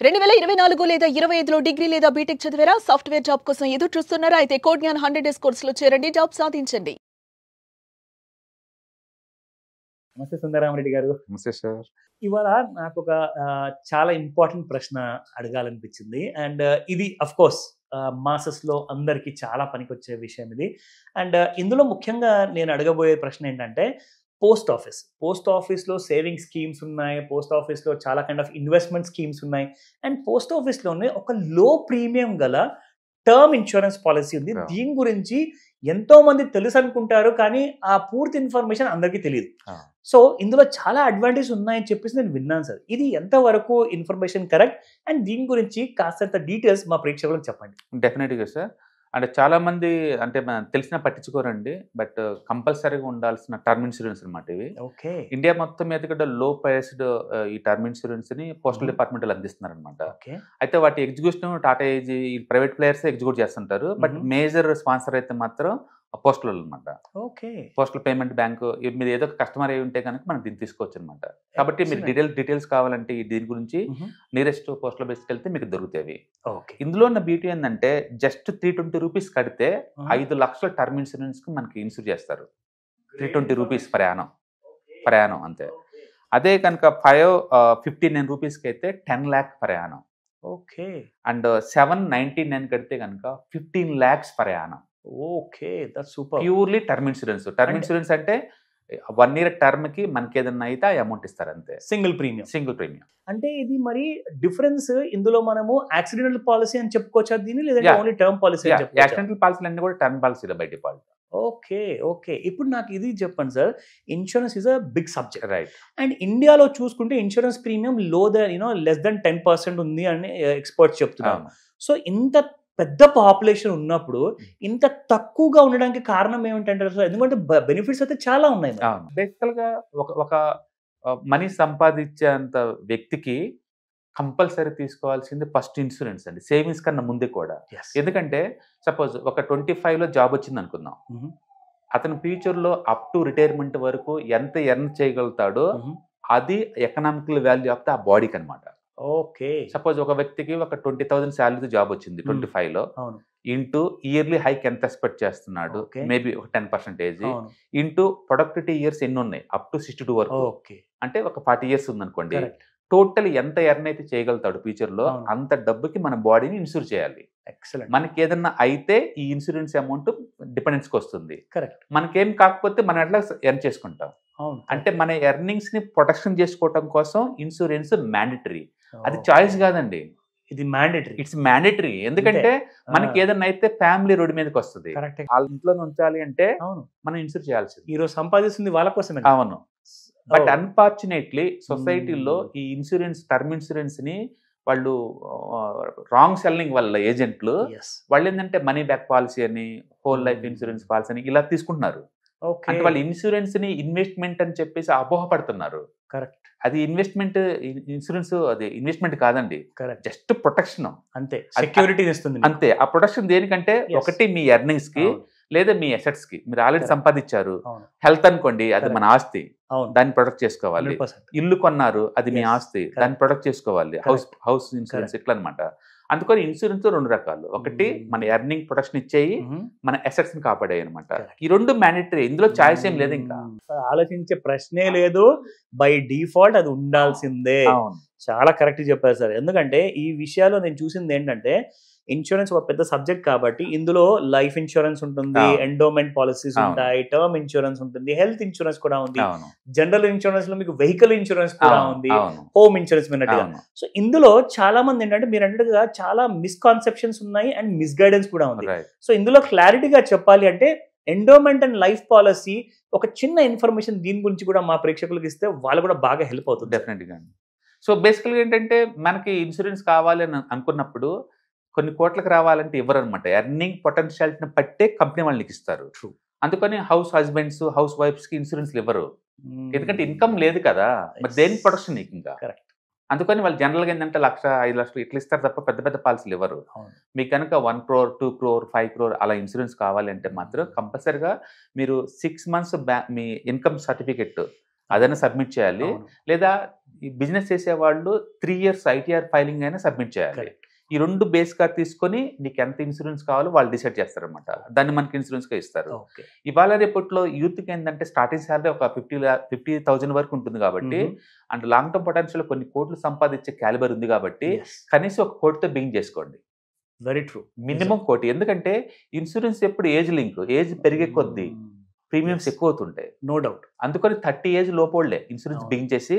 2024 లేదా 25లో డిగ్రీ లేదా బీటెక్ చదివారా? సాఫ్ట్‌వేర్ జాబ్ కోసం ఎదురు చూస్తున్నారా? అయితే కోడ్ జ్ఞాన్ 100 డేస్ కోర్సులో చేరండి, జాబ్ సాధించండి. నమస్తే సుందరామరెడ్డి గారు. నమస్తే సార్. ఇవాళ నాకొక చాలా ఇంపార్టెంట్ ప్రశ్న అడగాలనిపించింది. అండ్ ఇది అఫ్‌కోర్స్ మాసెస్‌లో అందరికీ చాలా పనికొచ్చే విషయం ఇది. అండ్ ఇందులో ముఖ్యంగా నేను అడగబోయే ప్రశ్న ఏంటంటే పోస్ట్ ఆఫీస్‌లో సేవింగ్ స్కీమ్స్ ఉన్నాయి. పోస్ట్ ఆఫీస్‌లో చాలా కైండ్ ఆఫ్ ఇన్వెస్ట్‌మెంట్ స్కీమ్స్ ఉన్నాయి. అండ్ పోస్ట్ ఆఫీస్‌లోనే ఒక లో ప్రీమియం గల టర్మ్ ఇన్సూరెన్స్ పాలసీ ఉంది. దీని గురించి ఎంతో మంది తెలుసు అనుకుంటారు, కానీ ఆ పూర్తి ఇన్ఫర్మేషన్ అందరికీ తెలియదు. సో ఇందులో చాలా అడ్వాంటేజ్ ఉన్నాయని చెప్పేసి నేను విన్నాను సార్. ఇది ఎంతవరకు ఇన్ఫర్మేషన్ కరెక్ట్? అండ్ దీని గురించి కాస్తంత డీటెయిల్స్ మా ప్రేక్షకులకు చెప్పండి. డెఫినెట్గా సార్. అంటే చాలా మంది అంటే తెలిసినా పట్టించుకోరండి. బట్ కంపల్సరీగా ఉండాల్సిన టర్మ్ ఇన్సూరెన్స్ అనమాట ఇవి. ఓకే. ఇండియా మొత్తం మీద కూడా లో ప్రైస్డ్ ఈ టర్మ్ ఇన్సూరెన్స్ ని పోస్టల్ డిపార్ట్మెంట్ అందిస్తున్నారు అనమాట. అయితే వాటి execution Tata AIG private players execute చేస్తుంటారు. బట్ మేజర్ స్పాన్సర్ అయితే మాత్రం పోస్టల్ అనమాట. ఓకే. పోస్టల్ పేమెంట్ బ్యాంక్ మీరు ఏదో కస్టమర్ అయి ఉంటే కనుక మనం దీన్ని తీసుకోవచ్చు అనమాట. కాబట్టి మీరు డీటెయిల్స్ కావాలంటే దీని గురించి నియరెస్ట్ పోస్టల్ బేస్కి వెళ్తే మీకు దొరుకుతాయి. ఇందులో ఉన్న బ్యూటీ ఏంటంటే జస్ట్ 320 రూపీస్ కడితే 5 లక్షల టర్మ్ ఇన్సూరెన్స్ కి మనకి ఇన్సూర్ చేస్తారు. 320 రూపీస్ ప్రయాణం అంతే. అదే కనుక 559 రూపీస్కి అయితే 10 లాక్ ప్రయాణం. ఓకే. అండ్ 799 కడితే కనుక 15 లాక్స్ ప్రయాణం. Okay, that's super. Purely term insurance. Term insurance అంటే 1 ఇయర్ టర్మ్ కి మనకి ఏదన్నా అయితే ఆ అమౌంట్ ఇస్తారు అంతే. Single premium. అంటే ఇది మరి డిఫరెన్స్ ఇందులో మనము యాక్సిడెంటల్ పాలసీ అని చెప్పుకోవచ్చా దీన్ని, లేదంటే ఓన్లీ టర్మ్ పాలసీ అని చెప్పుకోవచ్చా? యాక్సిడెంటల్ పాలసీలు అన్ని కూడా టర్మ్ పాలసీలో బై డిఫాల్ట్. ఓకే. ఇప్పుడు నాకు ఇది చెప్పండి sir. Insurance is a big subject, right? And ఇండియాలో చూసుకుంటే ఇన్సూరెన్స్ ప్రీమియం లెస్ దెన్ 10% ఉంది అని ఎక్స్పర్ట్స్ చెప్తున్నారు. సో ఇంత పెద్ద పాపులేషన్ ఉన్నప్పుడు ఇంత తక్కువగా ఉండడానికి కారణం ఏమిటంటారు సార్? ఎందుకంటే బెనిఫిట్స్ అయితే చాలా ఉన్నాయి. బేసికల్ గా ఒక మనీ సంపాదించేంత వ్యక్తికి కంపల్సరీ తీసుకోవాల్సింది ఫస్ట్ ఇన్సూరెన్స్ అండి, సేవింగ్స్ కన్నా ముందే కూడా. ఎందుకంటే సపోజ్ ఒక 25లో జాబ్ వచ్చింది అనుకుందాం, అతను ఫ్యూచర్ లో అప్ టు రిటైర్మెంట్ వరకు ఎంత ఎర్న్ చేయగలుగుతాడో అది ఎకనామికల్ వాల్యూ ఆఫ్ ద బాడీకి అనమాట. ఓకే. సపోజ్ ఒక వ్యక్తికి ఒక 20,000 శాలరీ జాబ్ వచ్చింది 25లో, ఇంటూ ఇయర్లీ హైక్ ఎంత ఎక్స్పెక్ట్ చేస్తున్నాడు, మేబీ ఒక 10%, ఇంటూ ప్రొడక్టివిటీ ఇయర్స్ ఎన్ని ఉన్నాయి అప్ టు 62 వరకు, అంటే ఒక 40 ఇయర్స్ ఉందనుకోండి, టోటల్ ఎంత ఎర్న్ అయితే చేయగలుగుతాడు ఫ్యూచర్ లో అంత డబ్బుకి మన బాడీని ఇన్సూర్ చేయాలి. మనకి ఏదన్నా అయితే ఈ ఇన్సూరెన్స్ అమౌంట్ డిపెండెన్స్ కి వస్తుంది. మనకేం కాకపోతే మనం ఎట్లా ఎర్న్ చేసుకుంటాం. అంటే మన ఎర్నింగ్స్ ని ప్రొటెక్షన్ చేసుకోవటం కోసం ఇన్సూరెన్స్ మ్యాండేటరీ. అది చాయిస్ కాదండి, ఇది మ్యాండేటరీ. It's mandatory. ఎందుకంటే మనకి ఏదన్నా అయితే ఫ్యామిలీ రోడ్డు మీదకి వస్తుంది, వాళ్ళ ఇంట్లో ఉంచాలి అంటే మనం ఇన్సూర్ చేయాల్సింది. ఈరోజు సంపాదిస్తుంది వాళ్ళ కోసమే. అవును. బట్ అన్ఫార్చునేట్లీ సొసైటీలో ఈ టర్మ్ ఇన్సూరెన్స్ ని వాళ్ళు రాంగ్ సెల్లింగ్ వల్ల ఏజెంట్లు వాళ్ళు ఏంటంటే మనీ బ్యాక్ పాలసీ అని, హోల్ లైఫ్ ఇన్సూరెన్స్ పాలసీ అని ఇలా తీసుకుంటున్నారు. అంటే వాళ్ళు ఇన్సూరెన్స్ ని ఇన్వెస్ట్మెంట్ అని చెప్పేసి అపోహపడుతున్నారు. అది ఇన్సూరెన్స్ అది ఇన్వెస్ట్మెంట్ కాదండి, జస్ట్ ప్రొటెక్షన్ అంతే, సెక్యూరిటీ ఇస్తుంది అంతే. ఆ ప్రొటెక్షన్ దేనికంటే ఒకటి మీ ఎర్నింగ్స్ కి లేదా మీ అసెట్స్ కి. మీరు ఆల్రెడీ సంపాదించారు, హెల్త్ అనుకోండి అది మన ఆస్తి, దాన్ని ప్రొటెక్ట్ చేసుకోవాలి. ఇల్లు కొన్నారు, అది మీ ఆస్తి, దాన్ని ప్రొటెక్ట్ చేసుకోవాలి. హౌస్ ఇన్సూరెన్స్ ఇట్లా అనమాట. అందుకని ఇన్సూరెన్స్ 2 రకాలు, ఒకటి మన ఎర్నింగ్ ప్రొటెక్షన్ ఇచ్చేయి, మన అసెట్స్ ని కాపాడాయి అనమాట. ఈ 2 మ్యాండేటరీ, ఇందులో చాయిస్ ఏం లేదు. ఇంకా ఆలోచించే ప్రశ్నే లేదు, బై డిఫాల్ట్ అది ఉండాల్సిందే. చాలా కరెక్ట్ చెప్పారు సార్. ఎందుకంటే ఈ విషయాల్లో నేను చూసింది ఏంటంటే ఇన్సూరెన్స్ ఒక పెద్ద సబ్జెక్ట్ కాబట్టి ఇందులో లైఫ్ ఇన్సూరెన్స్ ఉంటుంది, ఎండోమెంట్ పాలసీస్ ఉంటాయి, టర్మ్ ఇన్సూరెన్స్ ఉంటుంది, హెల్త్ ఇన్సూరెన్స్ కూడా ఉంది, జనరల్ ఇన్సూరెన్స్ లో మీకు వెహికల్ ఇన్సూరెన్స్ కూడా ఉంది, హోమ్ ఇన్సూరెన్స్ విన్నట్టుగా. సో ఇందులో చాలా మంది ఏంటంటే మీరు అన్నట్టుగా చాలా మిస్కాన్సెప్షన్స్ ఉన్నాయి అండ్ మిస్గైడెన్స్ కూడా ఉంది. సో ఇందులో క్లారిటీగా చెప్పాలి అంటే ఎండోమెంట్ అండ్ లైఫ్ పాలసీ ఒక చిన్న ఇన్ఫర్మేషన్ దీని గురించి కూడా మా ప్రేక్షకులకు ఇస్తే వాళ్ళు కూడా బాగా హెల్ప్ అవుతుంది. డెఫినెట్గా. సో బేసికల్గా ఏంటంటే మనకి ఇన్సూరెన్స్ కావాలి అని అనుకున్నప్పుడు కొన్ని కోట్లకు రావాలంటే ఇవ్వరు అనమాట. ఎర్నింగ్ పొటెన్షియాలిటీని పట్టే కంపెనీ వాళ్ళకి ఇస్తారు. అందుకని హౌస్ హస్బెండ్స్, హౌస్ వైఫ్స్ కి ఇన్సూరెన్స్ ఇవ్వరు, ఎందుకంటే ఇన్కమ్ లేదు కదా, మరి దేని ప్రొటెక్షన్ నీకు ఇంకా. అందుకని వాళ్ళు జనరల్గా ఏంటంటే 1,00,000, 5,00,000 ఇట్లా ఇస్తారు తప్ప పెద్ద పెద్ద పాలసీలు ఇవ్వరు. మీకు కనుక 1 crore, 2 crore, 5 crore అలా ఇన్సూరెన్స్ కావాలి అంటే మాత్రం కంపల్సరిగా మీరు 6 months మీ ఇన్కమ్ సర్టిఫికెట్ అదైనా సబ్మిట్ చేయాలి. లేదా ఈ బిజినెస్ చేసే వాళ్ళు 3 years ITR ఫైలింగ్ అయినా సబ్మిట్ చేయాలి. ఈ 2 బేస్ గా తీసుకొని నీకు ఎంత ఇన్సూరెన్స్ కావాలో వాళ్ళు డిసైడ్ చేస్తారనమాట. దాన్ని మనకి ఇన్సూరెన్స్ గా ఇస్తారు. ఇవాళ రేపట్లో యూత్ కి ఏంటంటే స్టార్టింగ్ శాలరీ ఒక 50,000 వరకు ఉంటుంది కాబట్టి, అండ్ లాంగ్ టర్మ్ పొటెన్షియల్ కొన్ని కోట్లు సంపాదించే క్యాలిబర్ ఉంది కాబట్టి కనీసం 1 కోటితో బిగింగ్ చేసుకోండి. Very true. మినిమం 1 కోటి. ఎందుకంటే ఇన్సూరెన్స్ ఎప్పుడు ఏజ్ లింక్, ఏజ్ పెరిగే కొద్దీ ప్రీమియమ్స్ ఎక్కువ అవుతుంటాయి. No doubt. అందుకని 30 ఏజ్ లోపోళ్లే ఇన్సూరెన్స్ బిగింగ్ చేసి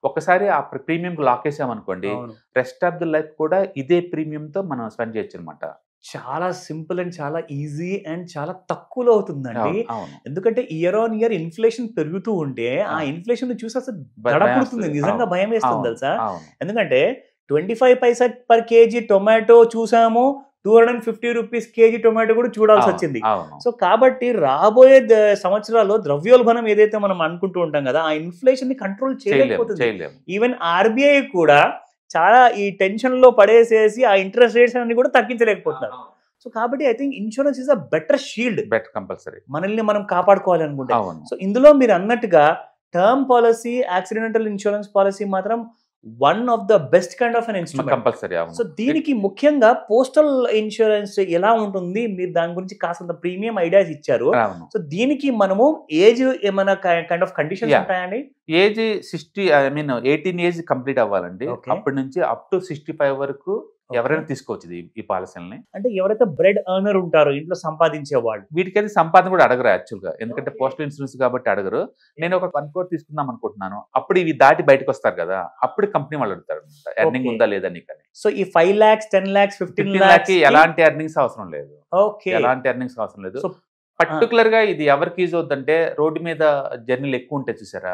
ఒకసారి ఆ ప్రీమియం లాక్ చేసామనుకోండి, రెస్ట్ ఆఫ్ ది లైఫ్ కూడా ఇదే ప్రీమియం తో మనం స్పెండ్ చేయొచ్చు అనమాట. చాలా సింపుల్ అండ్ చాలా ఈజీ అండ్ చాలా తక్కువలో అవుతుందండి. ఎందుకంటే ఇయర్ ఆన్ ఇయర్ ఇన్ఫ్లేషన్ పెరుగుతూ ఉంటే ఆ ఇన్ఫ్లేషన్ చూసి అసలు దడపుడుతుంది, నిజంగా భయం వేస్తుంది తెలుసా. ఎందుకంటే 25 పైసా పర్ కేజీ టొమాటో చూసాము, 250 రూపీస్ కేజీ టొమాటో కూడా చూడాల్సి వచ్చింది. సో కాబట్టి రాబోయే సంవత్సరాల్లో ద్రవ్యోల్బణం ఏదైతే మనం అనుకుంటూ ఉంటాం కదా, ఆ ఇన్ఫ్లేషన్ ని కంట్రోల్ చేయలేకపోతుంది. ఈవెన్ RBI కూడా చాలా ఈ టెన్షన్ లో పడేసేసి ఆ ఇంట్రెస్ట్ రేట్స్ అన్ని కూడా తగ్గించలేకపోతున్నారు. సో కాబట్టి I think insurance is a better shield. Better compulsory మనల్ని మనం కాపాడుకోవాలి అనుకుంటే. సో ఇందులో మీరు అన్నట్టుగా term policy, accidental insurance policy మాత్రం one of the best kind of an instrument. Compulsory. So దీనికి ముఖ్యంగా పోస్టల్ ఇన్సూరెన్స్ ఎలా ఉంటుంది, మీరు దాని గురించి కాస్త ప్రీమియం ఐడియాస్ ఇచ్చారు. సో దీనికి మనము ఏజ్ ఏమైనా కైండ్ ఆఫ్ కండిషన్స్ ఉంటాయండి? ఏజ్ 18 ఏజ్ కంప్లీట్ అవ్వాలండి. అప్పటి నుంచి అప్ టు 65 వరకు ఎవరైనా తీసుకోవచ్చు ఈ పాలసీలని. అంటే ఎవరైతే బ్రెడ్ ఎర్నర్ ఉంటారో, ఇంట్లో సంపాదించే వాళ్ళు, వీటికైతే సంపాదన కూడా అడగరు యాక్చువల్ గా. ఎందుకంటే పోస్టల్ ఇన్సూరెన్స్ కాబట్టి అడగరు. నేను ఒక 1 crore తీసుకుందాం అనుకుంటున్నాను, అప్పుడు ఇవి దాటి బయటకు వస్తారు కదా, అప్పుడు కంపెనీ వాళ్ళు అడుగుతారు ఎర్నింగ్ ఉందా లేదా నీకు అని. సో ఈ 5 lakhs, 10 lakhs, 15 lakhs ఎలాంటి ఎర్నింగ్స్ అవసరం లేదు. ఎలాంటి ఎర్నింగ్స్ అవసరం లేదు. పర్టికులర్ గా ఇది ఎవరికి యూజ్ అవుతుందంటే, రోడ్డు మీద జర్నీలు ఎక్కువ ఉంటాయి చూసారా,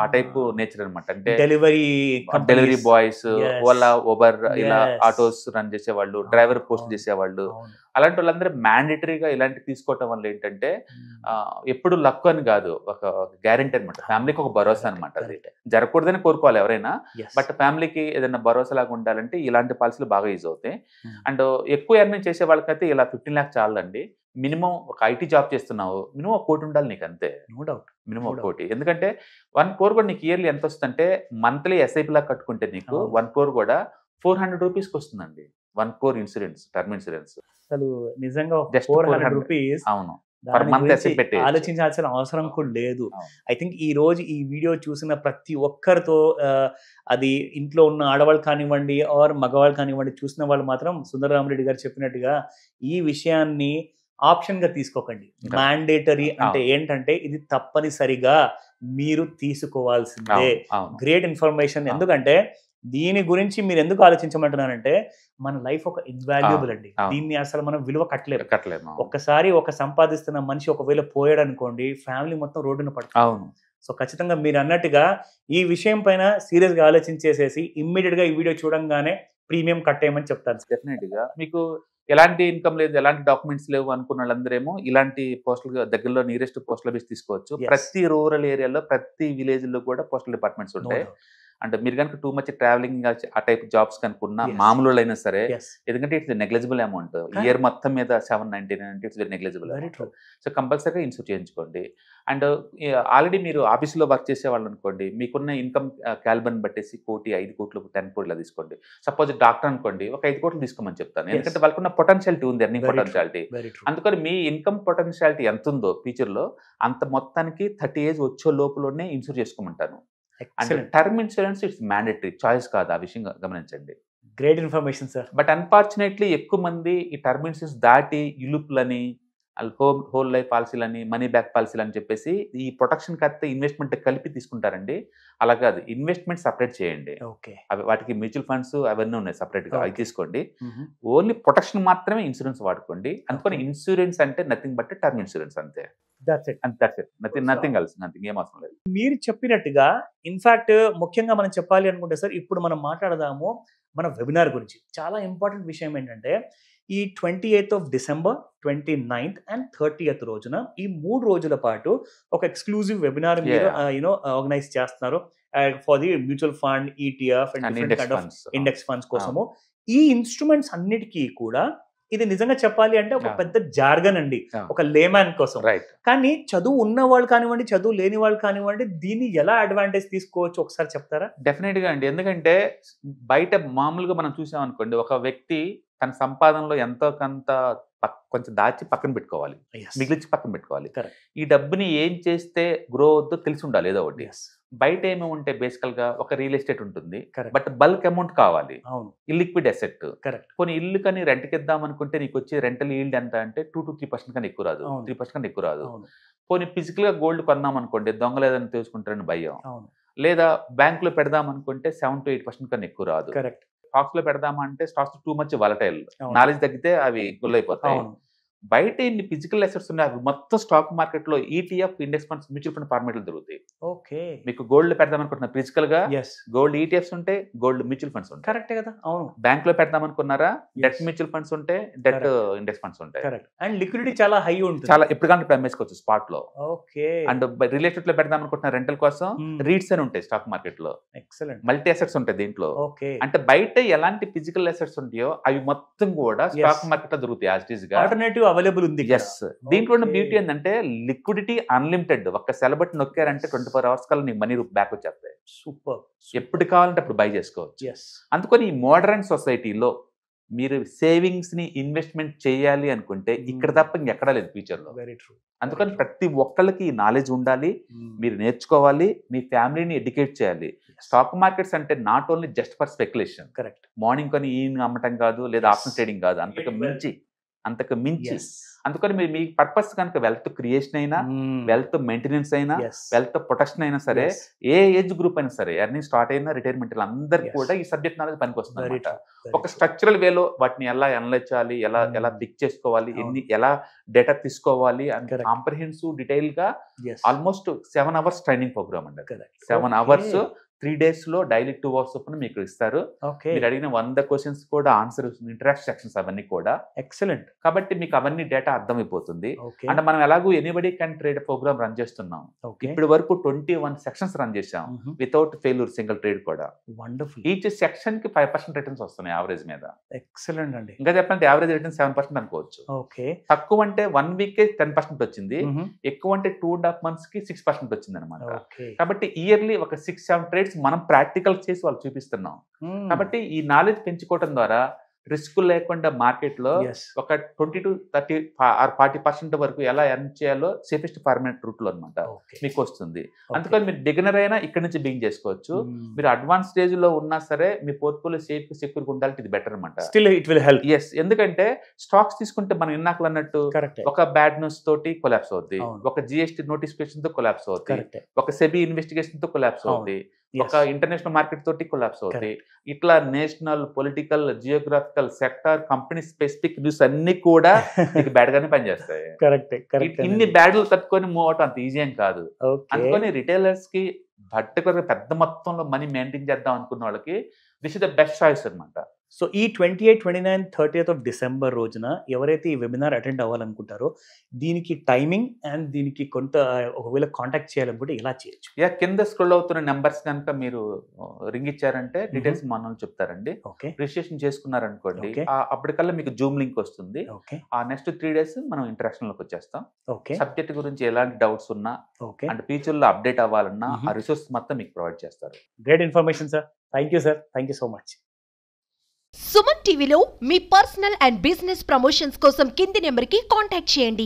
ఆ టైప్ నేచర్ అనమాట. అంటే డెలివరీ బాయ్స్, ఓలా, ఉబర్ ఇలా ఆటోస్ రన్ చేసేవాళ్ళు, డ్రైవర్ పోస్ట్ చేసేవాళ్ళు, అలాంటి వాళ్ళందరూ మ్యాండేటరీగా ఇలాంటి తీసుకోవటం వల్ల ఏంటంటే ఎప్పుడు లక్ అని కాదు, ఒక గ్యారెంటీ అనమాట. ఫ్యామిలీకి ఒక భరోసా అనమాట. అది జరగకూడదని కోరుకోవాలి ఎవరైనా, బట్ ఫ్యామిలీకి ఏదైనా భరోసా లాగా ఉండాలంటే ఇలాంటి పాలసీలు బాగా యూజ్ అవుతాయి. అండ్ ఎక్కువ ఎర్నింగ్ చేసే వాళ్ళకైతే ఇలా 15 lakhs చాలండి. మినిమం ఒక IT జాబ్ చేస్తున్నావు, మినిమం 1 కోటి ఉండాలి నీకు, అంతే. No doubt. మినిమం 1 కోటి. ఎందుకంటే 1 crore కూడా నీకు ఇయర్లీ ఎంత వస్తుందంటే, మంత్లీ SIP లాగా కట్టుకుంటే నీకు 1 crore కూడా 400 రూపీస్కి వస్తుందండి. 1 crore ఇన్సూరెన్స్, టర్మ్ ఇన్సూరెన్స్. అసలు నిజంగా 400 రూపీస్. అవును. పర్ మంత్ SIP పెట్టి ఆలోచించాల్సిన అవసరం కూడా లేదు. ఐ థింక్ ఈ రోజు ఈ వీడియో చూసిన ప్రతి ఒక్కరితో, అది ఇంట్లో ఉన్న ఆడవాళ్ళు కానివ్వండి ఆర్ మగవాళ్ళు కానివ్వండి, చూసిన వాళ్ళు మాత్రం సుందరరామరెడ్డి గారు చెప్పినట్టుగా ఈ విషయాన్ని ఆప్షన్ గా తీసుకోకండి. మ్యాండేటరీ అంటే ఏంటంటే ఇది తప్పనిసరిగా మీరు తీసుకోవాల్సిందే. Great information. ఎందుకంటే దీని గురించి మీరు ఎందుకు ఆలోచించమంటున్నానంటే, మన లైఫ్ ఒక ఇన్వాల్యుబుల్ అండి. దీన్ని అసలు మనం విలువ కట్టలేము. ఒక్కసారి ఒక సంపాదిస్తున్న మనిషి ఒకవేళ పోయాడు అనుకోండి, ఫ్యామిలీ మొత్తం రోడ్డున పడుతుంది. సో ఖచ్చితంగా మీరు అన్నట్టుగా ఈ విషయం పైన సీరియస్ గా ఆలోచించేసేసి ఇమ్మీడియట్ గా ఈ వీడియో చూడంగానే ప్రీమియం కట్టేయమని చెప్తాను. డెఫినెట్ గా మీకు ఎలాంటి ఇన్కమ్ లేదు, ఎలాంటి డాక్యుమెంట్స్ లేవు అనుకున్న వాళ్ళందరేమో ఇలాంటి పోస్టల్ దగ్గరలో నియరెస్ట్ పోస్టల్ ఆఫీస్ తీసుకోవచ్చు. ప్రతి రూరల్ ఏరియాలో, ప్రతి విలేజ్ లో కూడా పోస్టల్ డిపార్ట్మెంట్స్ ఉంటాయి. అంటే మీరు కనుక టూ మచ్ ట్రావెలింగ్ ఆ టైప్ జాబ్స్ కనుకున్న మామూలు అయినా సరే, ఎందుకంటే ఇట్స్ నెగ్లిజిబుల్ అమౌంట్, ఇయర్ మొత్తం మీద 799 అంటే ఇట్స్ నెగ్లిజిబుల్. సో కంపల్సరీగా ఇన్సూర్ చేయించుకోండి. అండ్ ఆల్రెడీ మీరు ఆఫీస్లో వర్క్ చేసే వాళ్ళు అనుకోండి, మీకున్న ఇన్కమ్ క్యాలిబర్ని బట్టేసి 1 కోటి, 5 కోట్లు, 10 కోట్లు తీసుకోండి. సపోజ్ డాక్టర్ అనుకోండి, ఒక 5 కోట్లు తీసుకోమని చెప్తాను. ఎందుకంటే వాళ్ళకున్న పొటెన్షియాలిటీ ఉంది, ఎర్నింగ్ పొటెన్షియాలిటీ. అందుకని మీ ఇన్కమ్ పొటెన్షియాలిటీ ఎంత ఉందో ఫ్యూచర్లో, అంత మొత్తానికి 30 ఏజ్ వచ్చే లోపలనే ఇన్సూర్ చేసుకోమంటాను. అంటే term insurance it's mandatory, choice కాదు. ఆ విషయం గమనించండి. Great information sir. But unfortunately ఎక్కువ మంది ఈ టర్మ్ ఇన్సూరెన్స్ దాటి ఇలుపులని, హోల్ లైఫ్ పాలసీలని, మనీ బ్యాక్ పాలసీలు అని చెప్పేసి ఈ ప్రొటెక్షన్ కడితే ఇన్వెస్ట్మెంట్ కలిపి తీసుకుంటారండి. అలా కాదు, ఇన్వెస్ట్మెంట్ సపరేట్ చేయండి. అవి వాటికి మ్యూచువల్ ఫండ్స్ అవన్నీ ఉన్నాయి సపరేట్ గా, అవి తీసుకోండి. ఓన్లీ ప్రొటెక్షన్ మాత్రమే ఇన్సూరెన్స్ వాడుకోండి. అందుకని ఇన్సూరెన్స్ అంటే నథింగ్ బట్ టర్మ్ ఇన్సూరెన్స్, అంతే. నథింగ్ ఎల్స్, నథింగ్, ఏం అవసరం లేదు. మీరు చెప్పినట్టుగా ఇన్ఫాక్ట్ ముఖ్యంగా మనం చెప్పాలి అనుకుంటే సార్, ఇప్పుడు మనం మాట్లాడదాము మన వెబినార్ గురించి. చాలా ఇంపార్టెంట్ విషయం ఏంటంటే, ఈ 28th of December, 29th and 30th రోజున, ఈ 3 రోజుల పాటు ఒక ఎక్స్క్లూజివ్ వెబినార్ మీరు ఆర్గనైజ్ చేస్తున్నారు for the mutual fund, ETF and different kind of index funds కోసము. ఈ ఇన్స్ట్రుమెంట్స్ అన్నిటికీ కూడా ఇది నిజంగా చెప్పాలి అంటే ఒక పెద్ద జార్గన్ అండి, ఒక లేమ్యాన్ కోసం. రైట్. కానీ చదువు ఉన్న వాళ్ళు కానివ్వండి, చదువు లేని వాళ్ళు కానివ్వండి, దీన్ని ఎలా అడ్వాంటేజ్ తీసుకోవచ్చు ఒకసారి చెప్తారా? డెఫినెట్ గా అండి. ఎందుకంటే బయట మామూలుగా మనం చూసాం అనుకోండి, ఒక వ్యక్తి తన సంపాదనలో ఎంతో కొంత కొంచెం దాచి పక్కన పెట్టుకోవాలి, మిగిలిచి పక్కన పెట్టుకోవాలి. ఈ డబ్బుని ఏం చేస్తే గ్రో అవుద్దో తెలిసి ఉండాలి ఏదో ఒకటి. బయట ఏమో ఉంటే బేసికల్ గా ఒక రియల్ ఎస్టేట్ ఉంటుంది, బట్ బల్క్ అమౌంట్ కావాలి, ఇల్లిక్విడ్ అసెట్. కొన్ని ఇల్లు కానీ రెంట్కి ఇద్దాం అనుకుంటే నీకు వచ్చే రెంటల్ ఈల్డ్ ఎంత అంటే 2 to 3% కన్నా ఎక్కువ రాదు, 3% కన్నా ఎక్కువ రాదు. పోనీ ఫిజికల్ గా గోల్డ్ కొన్నాం అనుకోండి, దొంగలు ఏదైనా తెలుసుకుంటారని భయం. లేదా బ్యాంక్ లో పెడదాం అనుకుంటే 7 to 8% కన్నా ఎక్కువ రాదు. స్టాక్స్ లో పెడదామంటే stocks too much volatile, knowledge తగ్గితే అవి గుల్లైపోతాయి. బయట ఇన్ని ఫిజికల్ అసెట్స్ ఉన్నాయి, అవి మొత్తం స్టాక్ మార్కెట్ లో ETF, index funds, mutual fund ఫార్మేట్లు దొరుకుతాయి. ఓకే, మీకు గోల్డ్ పెడదాం అనుకుంటున్నా ఫిజికల్ గా, గోల్డ్ ETFs ఉంటాయి, గోల్డ్ మ్యూచువల్ ఫండ్స్ ఉంటాయి. కరెక్టే కదా. అవును. బ్యాంక్ లో పెడదాం అనుకున్నారా, డెట్ మ్యూచువల్ ఫండ్స్ ఉంటాయి, డెట్ ఇండెక్స్ ఫండ్స్ ఉంటాయి. అండ్ లిక్విడిటీ చాలా హై ఉంటుంది, చాలా ఎప్పుడు కానీ ఇప్పుడు అమ్మేసుకోవచ్చు స్పాట్ లో. ఓకే. అండ్ రియల్ ఎస్టేట్ లో పెడదాం అనుకుంటున్న రెంటల్ కోసం రీట్స్ అని ఉంటాయి స్టాక్ మార్కెట్ లో. ఎక్సలెంట్. మల్టీ అసెట్స్ ఉంటాయి దీంట్లో. ఓకే. అంటే బయట ఎలాంటి ఫిజికల్ అసెట్స్ ఉంటాయో అవి మొత్తం కూడా స్టాక్ మార్కెట్ లో దొరుకుతాయి యాజ్ ఇట్ ఈస్ గా. ఆల్టర్నేటివ్ అవైలబుల్ ఉంది. దీంట్లో ఉన్న బ్యూటీ ఏంటంటే లిక్విడిటీ అన్లిమిటెడ్. ఒక్క సెలబట్ నొక్కారంటే 24 hours కల్లా నీ మనీ బ్యాక్ వచ్చేస్తాయి. సూపర్. ఎప్పుడు కావాలంటే అప్పుడు బై చేసుకోవచ్చు. అందుకని ఈ మోడర్న్ సొసైటీలో మీరు సేవింగ్స్ ని ఇన్వెస్ట్మెంట్ చేయాలి అనుకుంటే ఇక్కడ తప్ప ఇంకెక్కడా లేదు ఫ్యూచర్ లో. Very true. అందుకని ప్రతి ఒక్కళ్ళకి ఈ నాలెడ్జ్ ఉండాలి, మీరు నేర్చుకోవాలి, మీ ఫ్యామిలీని ఎడ్యుకేట్ చేయాలి. స్టాక్ మార్కెట్స్ అంటే not only just for speculation. Correct. Morning కొని ఈవినింగ్ అమ్మటం కాదు, లేదా ఆప్షన్ ట్రేడింగ్ కాదు, అంతకు మించి. అందుకని మీరు మీ పర్పస్ కనుక వెల్త్ క్రియేషన్ అయినా, వెల్త్ మెయింటెనెన్స్ అయినా, వెల్త్ ప్రొటెక్షన్ అయినా సరే, ఏ ఏజ్ గ్రూప్ అయినా సరే, ఎర్నింగ్ స్టార్ట్ అయినా రిటైర్మెంట్ అందరికీ కూడా ఈ సబ్జెక్ట్ నాలెడ్జ్ పనికి వస్తుంది. ఒక స్ట్రక్చరల్ వేలో వాటిని ఎలా అనలైజ్ చేయాలి, ఎలా పిక్ చేసుకోవాలి, ఎలా డేటా తీసుకోవాలి అండ్ కాంప్రహెన్సివ్ డీటెయిల్ గా ఆల్మోస్ట్ 7 hours ట్రైనింగ్ ప్రోగ్రామ్ అండి. 7 hours 3 days లో డైలీ 2 hours చొప్పున మీకు ఇస్తారు. మీరు అడిగిన 100 questions కూడా ఆన్సర్, ఇంటరాక్షన్ సెక్షన్స్ అవన్నీ కూడా ఎక్సలెంట్. కాబట్టి మీకు అవన్నీ డేటా అర్థమైపోతుంది. అంటే మనం ఎలాగో anybody can trade program run చేస్తున్నాం. ఇప్పటి వరకు 21 సెక్షన్స్ రన్ చేసాం వితౌట్ ఫెయిల్యూర్, సింగిల్ ట్రేడ్ కూడా. వండర్ఫుల్. ఈచ్ సెక్షన్ కి 5% రిటర్న్స్ వస్తున్నాయి యావరేజ్ మీద. ఎక్సలెంట్ అండి. ఇంకా చెప్పాలంటే యావరేజ్ రిటర్న్స్ 7% అనుకోవచ్చు. ఓకే. తక్కువ అంటే 1 week 10% వచ్చింది, ఎక్కువ అంటే 2.5 months కి 6% వచ్చింది అనమాట. కాబట్టి ఇయర్లీ ఒక 6-7 ట్రేడ్స్ మనం ప్రాక్టికల్ చేసి వాళ్ళు చూపిస్తున్నాం. కాబట్టి ఈ నాలెడ్జ్ పెంచుకోవడం ద్వారా రిస్క్ లేకుండా మార్కెట్ లో ఒక 20 to 30 or 40% వరకు ఎలా ఎర్న్ చేయాలో సేఫెస్ట్ ఫార్మేట్ రూట్ లో అనమాట మీకు వస్తుంది. అందుకని మీరు బిగినర్ అయినా ఇక్కడ నుంచి బిగింగ్ చేసుకోవచ్చు. మీరు అడ్వాన్స్ స్టేజ్ లో ఉన్నా సరే మీ పోర్ట్ఫోలియో సేఫ్ సెక్యూర్ ఉండాలంటే ఇది బెటర్ అనమాట. Still it will help. Yes, ఎందుకంటే స్టాక్స్ తీసుకుంటే మనం ఇన్నాకలు అన్నట్టు ఒక బ్యాడ్ న్యూస్ తోటి కొలాప్స్ అవుద్ది, ఒక GST నోటిఫికేషన్ తో కొలాప్స్ అవుద్ది, ఒక సెబీ ఇన్వెస్టిగేషన్ తో కొలాప్స్ అవుద్ది, ఒక ఇంటర్నేషనల్ మార్కెట్ తోటి కొలాప్స్ అవుతాయి. ఇట్లా national, political, geographical, sector, company specific news అన్ని కూడా మీకు బ్యాడ్ గానే పనిచేస్తాయి. ఇన్ని బ్యాడ్లు తట్టుకొని మూవ్ అవటం అంత ఈజీ ఏం కాదు. అందుకని రిటైలర్స్ కి పర్టికులర్ పెద్ద మొత్తంలో మనీ మెయింటైన్ చేద్దాం అనుకున్న వాళ్ళకి this is the best choice అనమాట. సో ఈ 28, 29, 30th of December రోజున ఎవరైతే ఈ వెబినార్ అటెండ్ అవ్వాలనుకుంటారో దీనికి టైమింగ్ అండ్ దీనికి కొంత ఒకవేళ కాంటాక్ట్ చేయాలనుకుంటే ఎలా చేయొచ్చు? కింద స్క్రోల్ అవుతున్న నెంబర్స్ కనుక మీరు రింగ్ ఇచ్చారంటే డీటెయిల్స్ మనం చెప్తారండి. రిజిస్ట్రేషన్ చేసుకున్నారనుకోండి అప్పటికల్లా మీకు జూమ్ లింక్ వస్తుంది. ఆ నెక్స్ట్ 3 days మనం ఇంటరాక్షన్ లోకి వచ్చేస్తాం. సబ్జెక్ట్ గురించి ఎలాంటి డౌట్స్ ఉన్నా అండ్ ఫ్యూచర్ లో అప్డేట్ అవ్వాలన్నా ఆ రిసోర్స్ మొత్తం మీకు ప్రొవైడ్ చేస్తారు. Great information sir. Thank you sir. Thank you so much. Suman టీవీలో మీ పర్సనల్ అండ్ బిజినెస్ ప్రమోషన్స్ కోసం కింది నెంబర్కి కాంటాక్ట్ చేయండి.